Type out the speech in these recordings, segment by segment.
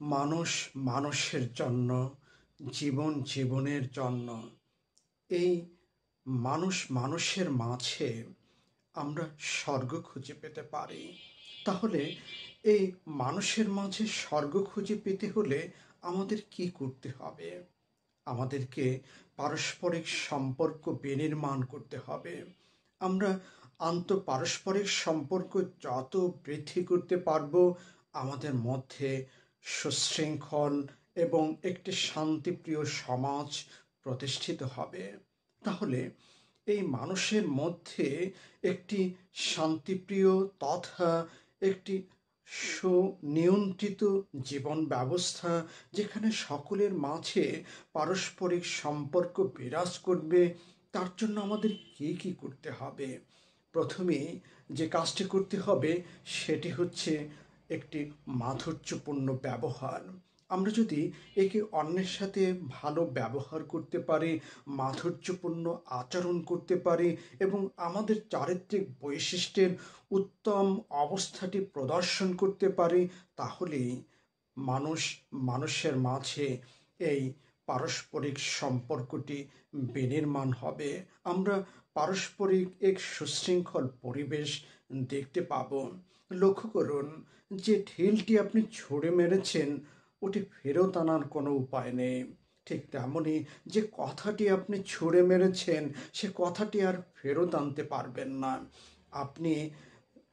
মানুষ মানুষের জন্য, জীবন জীবনের জন্য। এই মানুষ মানুষের মাঝে আমরা স্বর্গ খুঁজে পেতে পারি। তাহলে এই মানুষের মাঝে স্বর্গ খুঁজে পেতে হলে আমাদের কি করতে হবে? আমাদেরকে পারস্পরিক সম্পর্ক বিনির্মাণ করতে হবে। আমরা আন্তঃপারস্পরিক সম্পর্ক যত বৃদ্ধি করতে পারব, আমাদের মধ্যে সুশৃঙ্খল এবং একটি শান্তিপ্রিয় সমাজ প্রতিষ্ঠিত হবে। তাহলে এই মানুষের মধ্যে একটি শান্তিপ্রিয় তথা একটি সুনিয়ন্ত্রিত জীবন ব্যবস্থা, যেখানে সকলের মাঝে পারস্পরিক সম্পর্ক বিরাজ করবে, তার জন্য আমাদের কি কি করতে হবে? প্রথমেই যে কাজটি করতে হবে সেটি হচ্ছে একটি মাধুর্যপূর্ণ ব্যবহার। আমরা যদি একে অন্যের সাথে ভালো ব্যবহার করতে পারি, মাধুর্যপূর্ণ আচরণ করতে পারি এবং আমাদের চারিত্রিক বৈশিষ্ট্যের উত্তম অবস্থাটি প্রদর্শন করতে পারি, তাহলেই মানুষ মানুষের মাঝে এই পারস্পরিক সম্পর্কটি বিনির্মাণ হবে। আমরা পারস্পরিক এক সুশৃঙ্খল পরিবেশ দেখতে পাব। লক্ষ্য করুন, যে ঢিলটি আপনি ছুঁড়ে মেরেছেন ওটি ফেরত আনার কোনো উপায় নেই। ঠিক তেমনই যে কথাটি আপনি ছুঁড়ে মেরেছেন সে কথাটি আর ফেরত আনতে পারবেন না। আপনি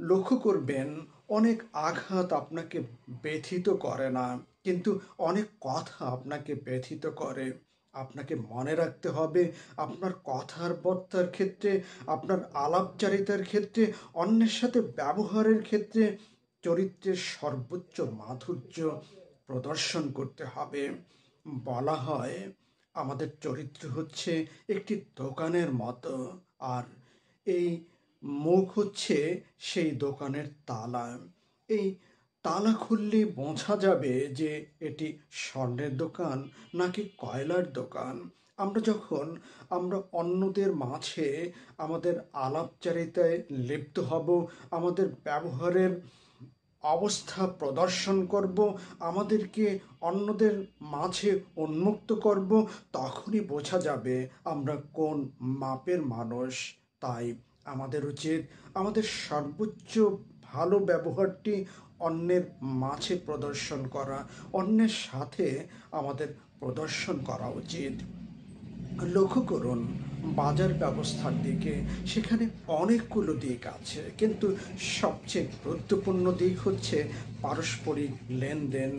লক্ষ্য করবেন, অনেক আঘাত আপনাকে ব্যথিত করে না, কিন্তু অনেক কথা আপনাকে ব্যথিত করে। আপনাকে মনে রাখতে হবে, আপনার কথার বার্তার ক্ষেত্রে, আপনার আলাপচারিতার ক্ষেত্রে, অন্যের সাথে ব্যবহারের ক্ষেত্রে চরিত্রের সর্বোচ্চ মাধুর্য প্রদর্শন করতে হবে। বলা হয়, আমাদের চরিত্র হচ্ছে একটি দোকানের মতো, আর এই মুখ হচ্ছে সেই দোকানের তালা। এই তালা খুললে বোঝা যাবে যে এটি স্বর্ণের দোকান নাকি কয়লার দোকান। আমরা অন্যদের মাঝে আমাদের আলাপচারিতায় লিপ্ত হব, আমাদের ব্যবহারের অবস্থা প্রদর্শন করব, আমাদেরকে অন্যদের মাঝে উন্মুক্ত করব, তখনই বোঝা যাবে আমরা কোন মাপের মানুষ। তাই আমাদের উচিত আমাদের সর্বোচ্চ ভালো ব্যবহারটি অন্যের মাঝে প্রদর্শন করা, অন্যের সাথে আমাদের প্রদর্শন করা উচিত। লক্ষ্য করুন বাজার ব্যবস্থার দিকে, সেখানে অনেকগুলো দিক আছে, কিন্তু সবচেয়ে গুরুত্বপূর্ণ দিক হচ্ছে পারস্পরিক লেনদেন।